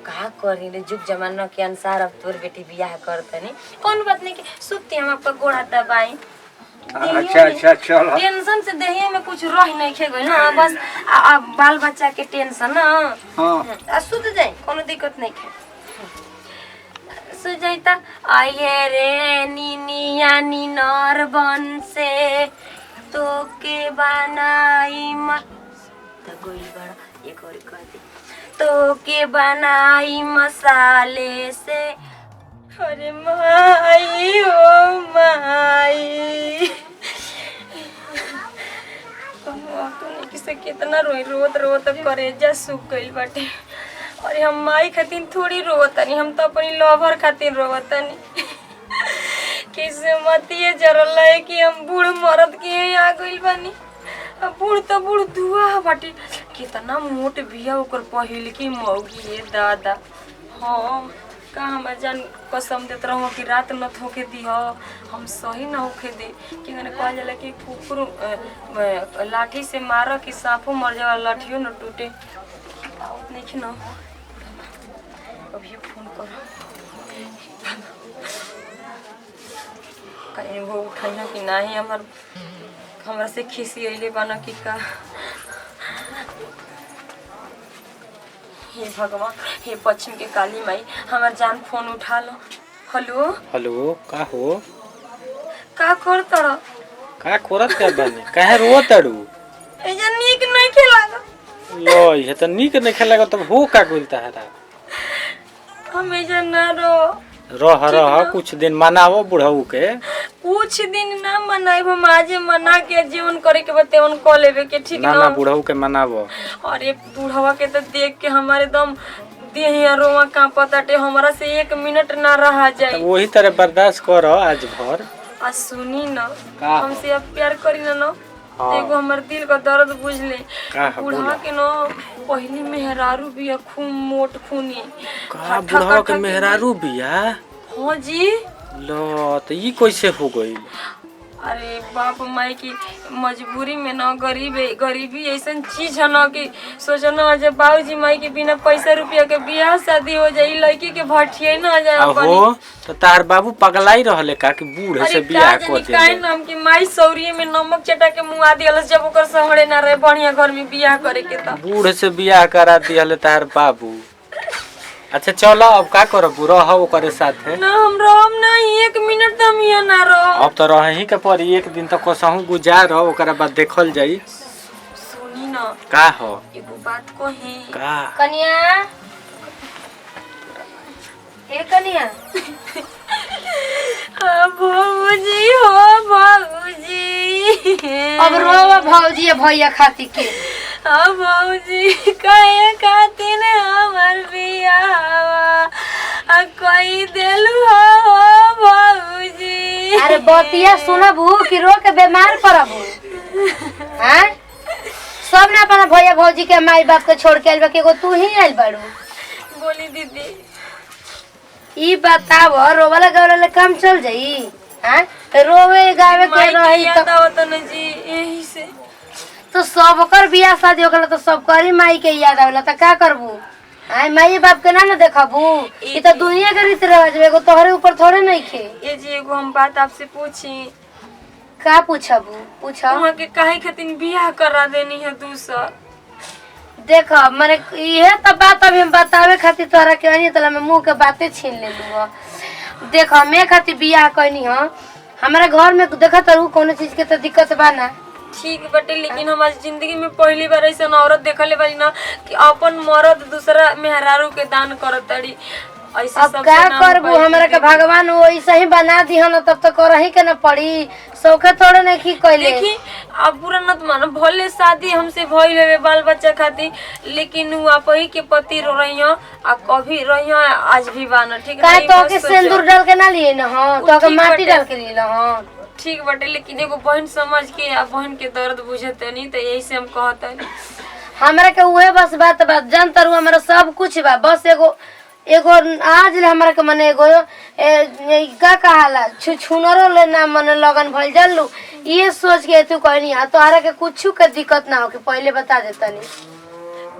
का करी ले जुग जमाना के अनुसार अब तोर बेटी बियाह करतनी कौन बात नहीं कि सुती हम आपका गोड़ा दबाई। अच्छा चलो टेंशन से देहिए में कुछ रह नहीं खे गई ना बस बाल बच्चा के टेंशन ना। हां सुत जाए कोनो दिक्कत नहीं खे सुजाइता आये रे नीनिया नीनर बन से तो के बनाई तो गोई बड़ा एक और कर दी तो के बनाई मसाले से। अरे माई ओ माई तूने किसे कितना रोई रोत रोत करेजा सूख गइल बाटे। अरे हम माई खातिर थोड़ी रोवतनी हम तो अपनी लवर खातिर रोवतनी किसे मतिए जरल है कि हम बूढ़ मरद के आ गइल बानी। अब बूढ़ तो बूढ़ धुआ बाटे कितना मोट बिया ओकर पहिल की मौगी है दादा। हाँ का हम जान कसम देत रहो कि रात न थोके दी हो हम सही न होके दे कि मैंने कहा जाला कि कुकुर लाठी से मारो कि सांपो मर जावा लाठियो न टूटे नहीं ना। अभी फोन करो कहीं वो उठाइना कि नहीं हमरा से खिसी अइले बना कि का। हे भगवान हे पश्चिम के काली माई हमार जान फोन उठा लो। हेलो हेलो का हो का कर तड़ का करत का बानी काहे रो तड़ू एजा नीक नहीं खेलागा लो ये त नीक नहीं खेलागा तब हो का बोलता है हम एजा ना रो रह कुछ दिन मनावो बुढ़ऊ के कुछ दिन ना मनाई हम आज मना के जीवन करे के बते उन को लेवे के ठीक ना ना बुढ़ऊ के मनावो। अरे बुढ़वा के तो देख के हमारे दम देह रोवा कांपताटे हमरा से 1 मिनट ना रहा जाए। वही तरह बर्दाश्त करो आज भर। आ सुनी ना हमसे अब प्यार करी ना एगो हमर दिल का दर्द बुझ ले बुढ़वा के ना पहली मेहरारू बिया खून मोट खूनी का बुढ़वा के मेहरारू बिया। हां जी लो तो ये कैसे हो गई। अरे बाप माई की मजबूरी में ना गरीबी ऐसा चीज है ना कि सोचना जब बाबूजी माई के बिना पैसा रुपया के बियाह शादी हो जाए लड़की के भटिए ना जाए हो तो तार बाबू पगलाई रहले का कि बूढ़ से बियाह कर दे। काहे नाम की माई सौरिये में नमक चटा के मुआ दियलस जब ओकर सहरे ना रहे बढ़िया घर में बियाह करे के त बूढ़ से बियाह करा दियले तार बाबू। अच्छा चलो अब का करब रह ओकरे साथे ना हम रहम नहीं 1 मिनट हम यहाँ ना रह। अब तो रह ही के पड़ी एक दिन तो कसहू गुजार ओकरा बाद देखल जाई। सुनी ना का हो एगो बात को है का कन्या ए कन्या बाबूजी हो बाबूजी अब रोवा भौजी भैया खाती के अब बाबूजी कहे खातिर हमर बियाह आ कोई देलु हो बाबूजी। अरे बतिया सुनबू कि रो के बीमार पड़बू हैं सब ना अपना भैया भौजी के माई बाप के छोड़ के आइल बा कि एगो तू ही आइल बाड़ू। बोली दीदी ई बताव रोवाला गवला काम चल जाई हैं रोवे गावे के रही तो न जी यही से तो सबकर बियाह शादी होगला तो सबकर माई के याद आवेला त का करबू आई माई बाप के ना देखबू ई तो दुनिया के रीत रिवाज एगो तोहरे ऊपर थोड़े नहीं खे। ये जी एगो हम बात आपसे पूछी का पूछबू पूछो वहां के काहे खातिर बियाह करा देनी है दूसर। देख माने इहे तो बात अभी हम बतावे खातिर तोरा के नहीं तला मैं मुंह के बातें छीन लेलू। देख मैं खातिर बियाह कइनी ह हमारा घर में देखत रहू कोनो चीज के तो दिक्कत बा ना ठीक बटे लेकिन हमारी जिंदगी में पहली बार ऐसा औरत देखले बानी ना कि अपन मर्द दूसरा मेहरारू के दान करतड़ी ऐसे अब का करबू हमरा के भगवान वैसे ही बना दी हन तब तो करही के न पड़ी सौखे थोड़े नहीं की कइले। देखी अब पूरा नत मानो भले शादी हमसे भइल है बाल बच्चा खातिर लेकिन वो आप ही के पति रो रही हो आ कभी रही हो आज भी बाना ठीक है तो के सिंदूर डाल के ना लिए न हां तो के माटी डाल के लिए हां ठीक बटे लेकिन एगो बहन समझ के आ बहन के दर्द बुझते नहीं तो यही से हम कहते हमरा के उहे बस बात जान तरु हमरा सब कुछ बा बस एगो आज हमरा के मने एगो का कहाला छुछुनरो ले ना मने लगन भइल जल्लू ये सोच के तू कहनी आ तोहरा के कुछ के दिक्कत ना हो कि पहले बता देतनी।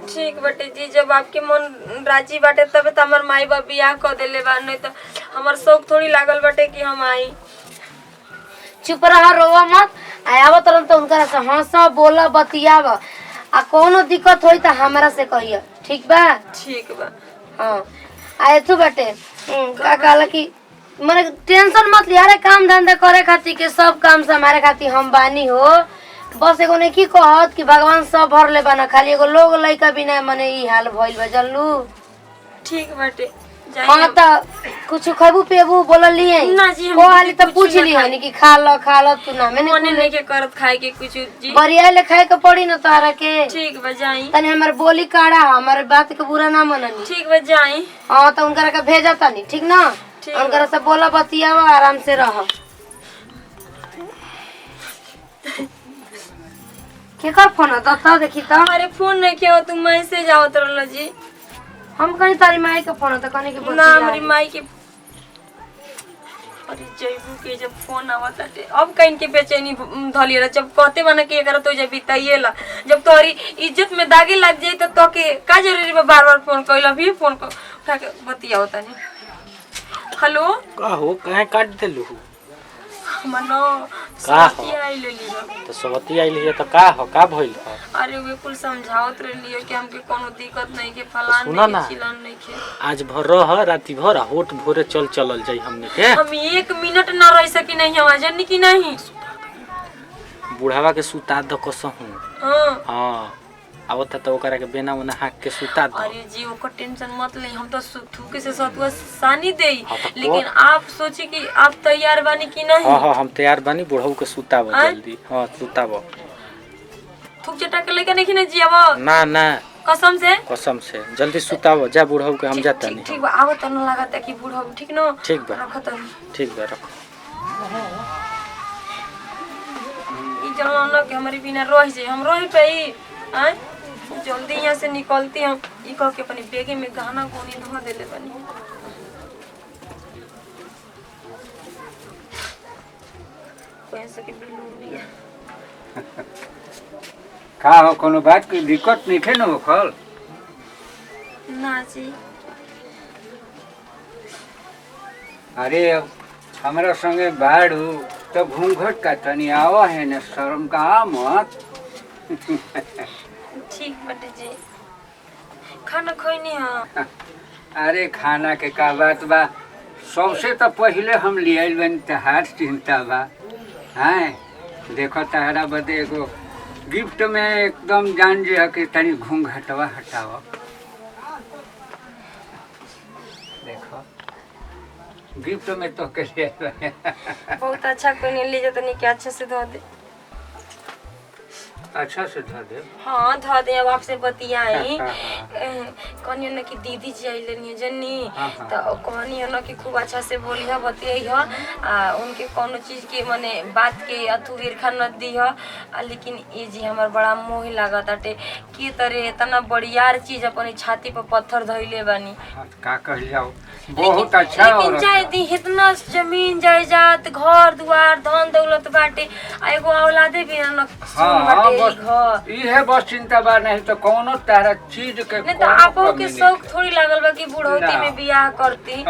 ठीक बाटे जी, जब आपके मन राजी बाटे तब तो हमार माई बाप बियाह कर देले बा, नहीं तो हमार शौक थोड़ी लागल बाटे कि हम आई। चुप रहा, रोवा मत। आयाव तुरंत तो उनका से हंस बोला बतियाव, आ कोनो दिक्कत होई तो हमरा से कहिए, ठीक बा? ठीक बा। हाँ आए तू बाटे का कहला कि मने टेंशन मत लिया रे, काम धंधा करे खातिर के सब काम से हमारे खातिर हम बानी हो। बस एगो नहीं की कहत कि भगवान सब भर ले बना, खाली एगो लोग लइका बिना मने ई हाल भइल बा, जानलू? ठीक बाटे हाँ तो कुछ खबू पेबू बोलल लिए ना जी, हम को हाली तो कुछ पूछ ना ली खाई। हनी कि खा लो तू ना मैंने मने नहीं के करत खाए के कुछ जी। बरिया ले खाए के पड़ी ना तोहरा के। ठीक बा जाई। तने हमर बोली काढ़ा, हमारे बात के बुरा ना मननी। ठीक बा जाई। हाँ तो उनकरा के भेजा तनी, ठीक ना? ठीक उनकरा से बोला बतियावा, आराम से रह। के कर फोन आता देखी तो। अरे फोन नहीं किया, तुम मैसेज आवत रहल जी। हम कहीं तारी माई के फोन तो कने के ना हमारी माई के। अरे जयबू के जब फोन आवत आटे अब कहीं के बेचैनी धलिए, जब कहते माना कि एकरा तो जब बिताइएला, जब तोहरी इज्जत में दागे लग जाई तो के का जरूरी बा बार बार फोन कइला, भी फोन को उठा के बतियाओ तनी। हेलो का हो कहे काट देलू? मनो का सती आई ले लियो। तो सवती आइल है तो का हो, का भइल हो? अरे वे कुल समझावत रहलियो कि हमके कोनो दिक्कत नहीं के, फलान सुना नहीं ना। के, चिलान नहीं के। आज भर रह राती भर होट भोरे चलल जाई हमने के। हम एक मिनट ना रह सकी नहीं, हम जानी कि नहीं। बुढ़ावा के सुता द कसहू। हाँ हाँ आवत तो ओकरा के बेना उना हाक के सुता द। अरे जी ओकर टेंशन मत ले, हम तो थूके से सतुआ सानी दे, हाँ तो लेकिन आप सोची कि आप तैयार बानी कि नहीं। हाँ हाँ हम तैयार बानी, बुढ़ऊ के सुताब आय? जल्दी। हाँ सुताब। थूक चटा के लेके नहीं जी अब ना ना कसम से जल्दी सुताब, जा बुढ़ऊ के हम जाता ठीक नहीं। ठीक बा, आवत त न लागत कि बूढ़ा ठीक न। ठीक बा। रखत ठीक बा रखो। ई जलो न कि हमारी बिना रह जाए, हम रह पे ही आय जल्दी यहाँ से निकलती हम। ई कह के अपनी बेगे में गहना गोनी धो देले बनी। पैसे के बिल लिया का हो, कोनो बात की दिक्कत नहीं थे न होखल? ना जी। अरे हमारा संगे बाड़ू तो घूंघट का तनी आवा है न, शर्म का मत। ठीक बटे जी, खाना खोइनी हाँ। अरे खाना के का बात बा, सबसे तो पहले हम लियाइल बनी तहार चिंता बा। हाँ देखो तहरा बदे एगो गिफ्ट में एकदम जान जे के तनी घूंघटवा हटावा। देखो गिफ्ट में तो के लिए बहुत अच्छा कोई नहीं ले जाता नहीं कि अच्छा से धो दे। अच्छा से धो दे। हाँ धो दे। अब आपसे बतियाई हाँ, हाँ, कहनी न कि दीदी जी आई लेनी जन्नी, हाँ, हाँ। तो कहनी न कि खूब अच्छा से बोली है बतियाई है, आ उनके कोनो चीज के माने बात के अथु ईर्खा न दी है। लेकिन ये जी हमार बड़ा मोह लागत आटे कि तरह इतना बढ़ियार चीज अपनी छाती पर पत्थर धइले बानी। हाँ, का कह जाओ, बहुत अच्छा लेकिन औरत चाहे है। दी इतना जमीन जायदाद घर दुआर धन दौलत बाटे, आ एगो औलादे भी न सुन बाटे ई घर। बस इहे बस चिंता बा, नहीं तो कोनो तारा चीज के नहीं तो कोनो आपो के कमी शौक थोड़ी लागल बा कि बुढ़ौती ना। में बियाह करती।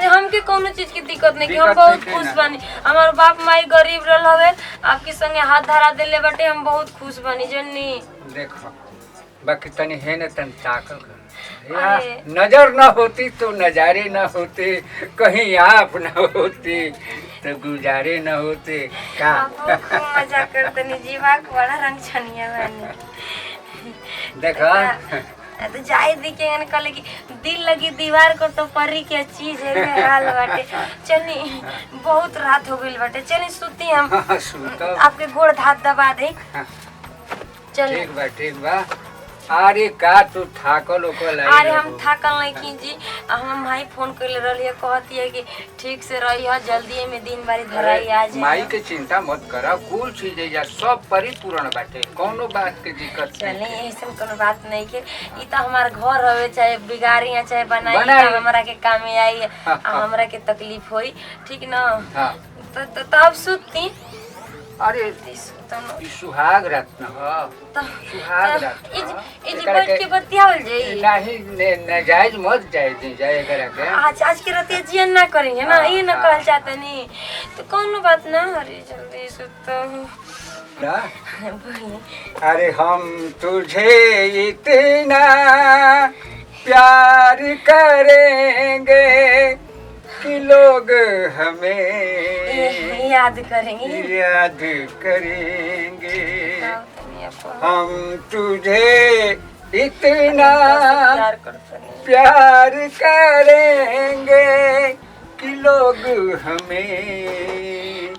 हमके कोनो चीज की दिक्कत नहीं कि हम दिक्कत बहुत नहीं खुश ना। बानी। हमार बाप माई गरीब रहल हवे, आपके संगे हाथ धरा देले बाटे, हम बहुत खुश बानी जन्नी। नहीं। देखो बाकी तनी है न तन ताकल कर। अरे। नजर न होती तो नजारे न होते, कहीं आप न होती तो गुजारे न होते का। आपो खूब मजा करतनी, जीवा के बड़ा रंग छनिया बानी। देखो तो जाए दी के कहले कि दिल लगी दीवार को तो परी के चीज है हाल बाटे। चली बहुत रात हो गई बाटे, चली सुती हम। सुतो। आपके गोड़ हाथ दबा दे। चल ठीक बा। अरे का तू थाकल ओकल आई अरे हम रहू। थाकल नहीं की जी, हम भाई फोन कर रही है, कहती है कि ठीक से रही है, जल्दी में दिन बारी धराई आ जाए। माई के चिंता मत करा, कुल चीज या सब परिपूर्ण बाटे, कोनो बात के दिक्कत चले नहीं। ऐसे कोनो बात नहीं के, ई तो हमार घर हवे, चाहे बिगाड़ी या चाहे बनाई, बनाई। हमरा के काम में आई, हाँ, हाँ। हमरा के तकलीफ होई, ठीक ना। हाँ तो अब सुती अरे ई सुहाग रात न हो सुहाग रात ए जी बैठ के बतियावल जाई नहीं नाजायज मत जाए करा के आज के रात जियन ना करेंगे ना ये ना कहल चाहता नहीं तो कौन बात ना अरे जल्दी सुतो क्या? बोलिए अरे हम तुझे इतना प्यार करेंगे कि लोग हमें याद करेंगे याद करेंगे हम तुझे इतना प्यार करते नहीं प्यार करेंगे कि लोग हमें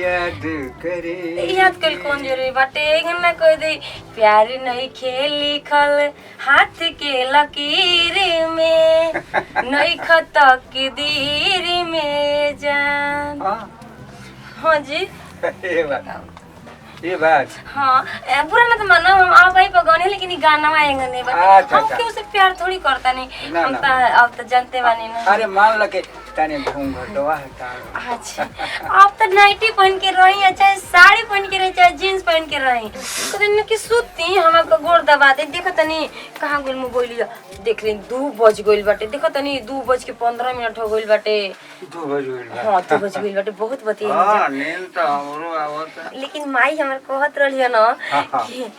याद करेंगे याद कल कौन जरूरी बाटे ना कह दे प्यार नहीं खेल लिखल हाथ के लकीर में नहीं खत तकदीर में जान हाँ जी ये बात हाँ बुरा ना तो मानो हम आप भाई पगौने लेकिन ये गाना आएंगे नहीं अच्छा, हम अच्छा। क्यों से प्यार थोड़ी करता नहीं ना, हम ना। तो अब तो जानते बानी ना अरे मान लगे तने घूंघटवा हटा अच्छा आप तो नाइटी पहन के रही है चाहे साड़ी पहन के रही चाहे जीन्स पहन के रही तो दिन की सूती हम आपका गोड़ दबा दे देखो तनी कहाँ गोल में बोलिया देख रही 2 बज गइल बाटे देखो तनी 2:15 हो गइल बाटे 2 बजे हाँ 2 बज गइल बाटे बहुत बतिया हां नींद तो हमरो आवत लेकिन माई हमार कहत रही ना कि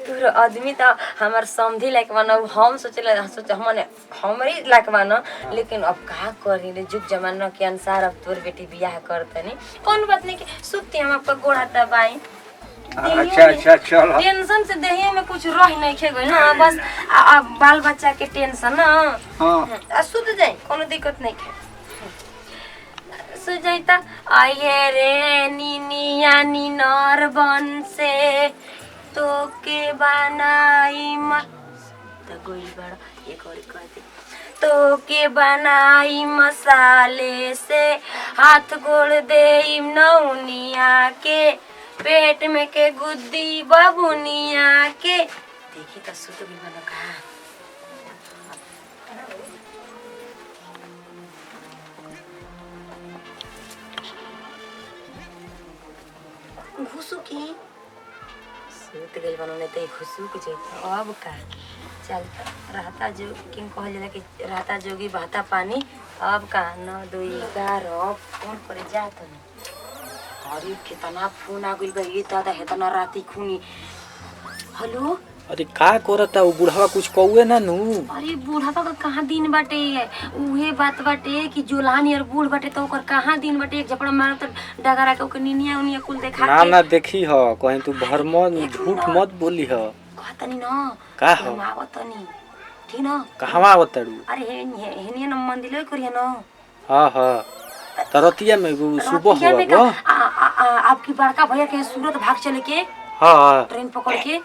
तोर आदमी तो हमार समझी लायक बना हम सोच हमने हमारी लायक बना लेकिन अब का करी रे जुग जमाना के अनुसार अब तोर बेटी बियाह करतनी कौन बात नहीं कि सुती हम आपका गोड़ा दबाई अच्छा चलो टेंशन से देहिए में कुछ रह नहीं खे गई ना बस बाल बच्चा के टेंशन ना हां सुत जाए कोनो दिक्कत नहीं खे सुजाइता आये रे नीनिया नीनर बन से तो के बनाई त गोई बड़ा एक और कह दे तो के बनाई मसाले से हाथ गोड़ दे नौनिया के पेट में के गुद्दी बबुनिया के देखी तो सुत भी बना कहा घुसुकी सूत गइल बनने त घुसुक जइता अब का चल रहता जो किन कहल जाला कि रहता जोगी बहता पानी अब का 9 2 11 फोन करे जात नहीं अरे कितना फोन आ गइल बा ये दादा हेतना राती खूनी हेलो अरे का करता वो बुढ़वा कुछ कौए ना नू अरे बूढ़ा तो कहाँ दिन बाटे उहे बात बाटे कि जोलानी और बूढ़ बाटे तो ओकर कहाँ दिन बाटे एक झपड़ा मार तो डगरा के ओकर निनिया उनिया कुल देखा ना के ना देखी ह कहीं तू भरम झूठ मत बोली ह कहतनी न का हो हम आवतनी ठीक न कहवा आवतड़ू अरे हेनिया न मंदिर करिए न हां हां तरतिया में सुबह रतिया में हुआ आपकी बड़का भैया के सूरत भाग चले के हां ट्रेन पकड़ के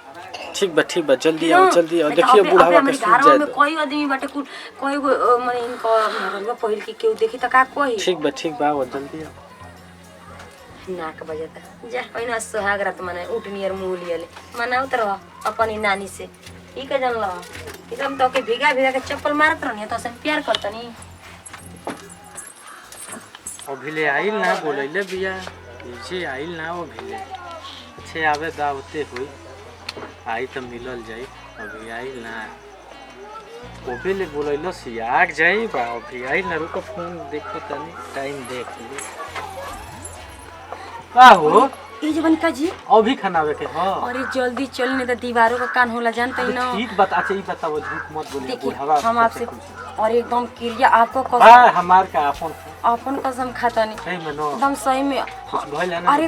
ठीक बा जल्दी आओ देखिए बुढ़ावा के सूत घर में जाए कोई आदमी बाटे कुल कोई माने इनको मरलवा पहिल के केहू देखी त का कोई ठीक बा वो जल्दी आओ नाक बजता जा पहिना सोहाग रात मने उठ नियर मुंह लियले मनाउ त रह अपनी नानी से ई के जानल एकदम तो के भिगा के चप्पल मारत रहनी तो से प्यार करतनी अभिले आइल ना बोलैले बिया पीछे आइल ना वो भिले अच्छे आवे दावते हुई आई तो मिलल जाई अभी आइल ना अभिले बोलैलो सियाग जाई बा अभी आइल ना रुको फोन देखो तनी टाइम देख ली का हो ई जवन का जी अभी खानावे के हां अरे जल्दी चल नहीं तो दीवारों का कान होला जानते ही ना ठीक बात अच्छा ई बताओ झूठ मत बोलिए देखिए हम आपसे और एकदम क्रिया आपको हां हमार का अपन कसम खाता नहीं सही में नो एकदम सही में कुछ भइल ना अरे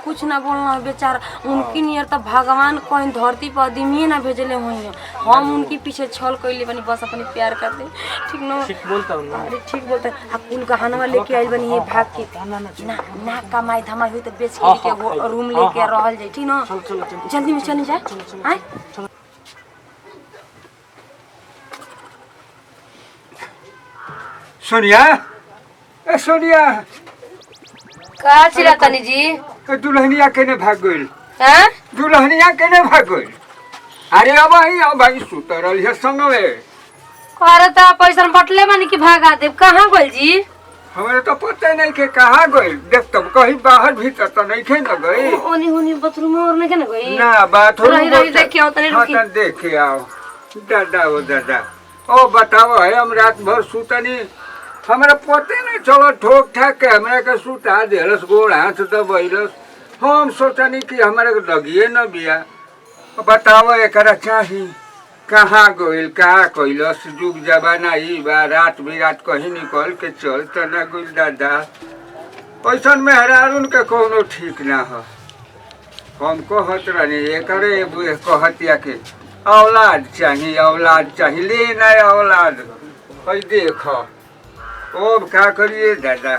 कुछ ना बोलना बेचारा उनकी नियर तो भगवान कहीं धरती पर आदमी ना भेजले हुई हम उनके पीछे छल कइले बनी बस अपने प्यार करते ठीक ना ठीक बोलता हूं अरे ठीक बोलते आप कुल गहनवा लेके आइल बनी ये भाग के ना कमाई धमाई हुई तो बेच के रूम लेके रहल जाई ठीक ना जल्दी में चली जाए आए सोनिया ए सोनिया का चिरातनी जी ए दुल्हनिया केने भाग गइल हैं दुल्हनिया केने भाग गइल अरे अब भाई सुतरल है संगवे अरे ता पैसा बटले मानी की भागा देव कहां गइल जी हमारे तो पता नहीं के कहाँ गई। देख तब कहीं बाहर भीतर तो नहीं खे न गई। ओनी होनी बाथरूम और नहीं के ना गई ना बाथरूम रही देख आओ तनी रुकी। हाँ देख के आओ। दादा ओ दादा ओ बताओ है हम रात भर सुतनी हमारा पते नहीं चलो ठोक ठाक के हमरा के सुता देलस गोड़ हाथ दबैलस। हम सोचनी कि हमारे के लगिए न बिया। बताओ एकरा चाही कहाँ गइल कहाँ कैलस जुग जमाना ई बा रात बिरात कहीं निकल के चल त ना गइल दादा। ऐसन में हरारुन के कोनो ठीक ना हो। हम कहत रहनी एकरे बुए कहतिया के औलाद चाहिए ले ना औलाद। है देख ओ का करिए दादा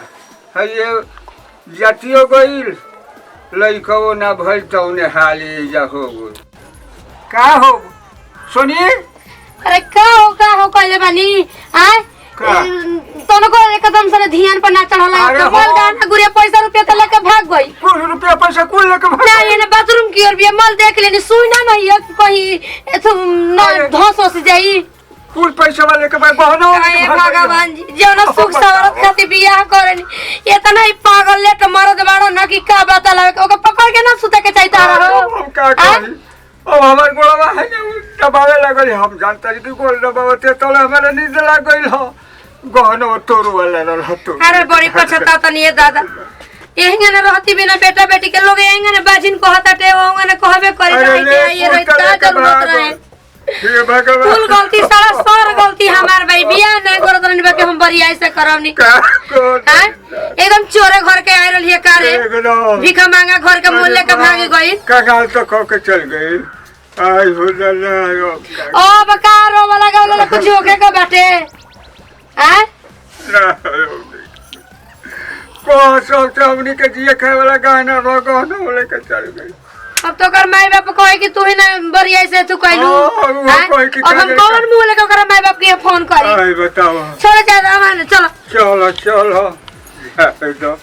है ये जातियो गइल लइकवो ना भइल तौने हाली जा हो गइल। का हो सुनिए अरे का हो कहले बानी आय तोनो को एकदम से ध्यान पर ना चढ़ला अरे तो मल गाना गुरे पैसा रुपया त लेके भाग गई। कुछ रुपया पैसा कुल लेके भाग ना ये बाथरूम की ओर भी मल देख लेनी सुई ना नहीं है कहीं एथु ना अरे। धस हो जाई। कुल पैसा वाले के भाई बहनों वाले के भाग भगवान जी जौन सुख सवारत खातिर बियाह करनी इतना ही पागल ले तो मरद बाड़ो ना कि का बात लावे ओके पकड़ के ना सुते के चाहिए तारा हो। हम का करी ओ हमार गोड़वा है ना दबावे लगल हम जानता कि गोड़ दबावते तो हमारा नींद लाग गइल हो गहनो तोरू वाला रह तो। अरे बड़ी पछता तनी ये दादा एहंगे न रहती बिना बेटा बेटी के लोग एहंगे न बाजिन कहता टे ओंगे न कहबे करी अरे रही ये रही का जरूरत रहे। हे भगवान कुल गलती सारा सर गलती हमार भाई बियाह नहीं करत रहनी बाकी हम बरिया से करवनी का को हैं एकदम चोरे घर के आइ रहली का रे एकदम भिखा मांगा घर के मूल्य के भाग गई। कगाल तो खो के चल गई। आई हो दादा ओ बकारो वाला गावला कुछ होके का बाटे हैं को सब हमनी के जिए खाए वाला गाना रो गहनो लेके चल गई। अब तो कर माई बाप कहे कि तू ही ना बरिया से तू कहलू हाँ, वो कहे कि अब हम कौन मुंह लेके ओकरा माई बाप के फोन करी। आई बताओ चलो जा रहा चलो चलो चलो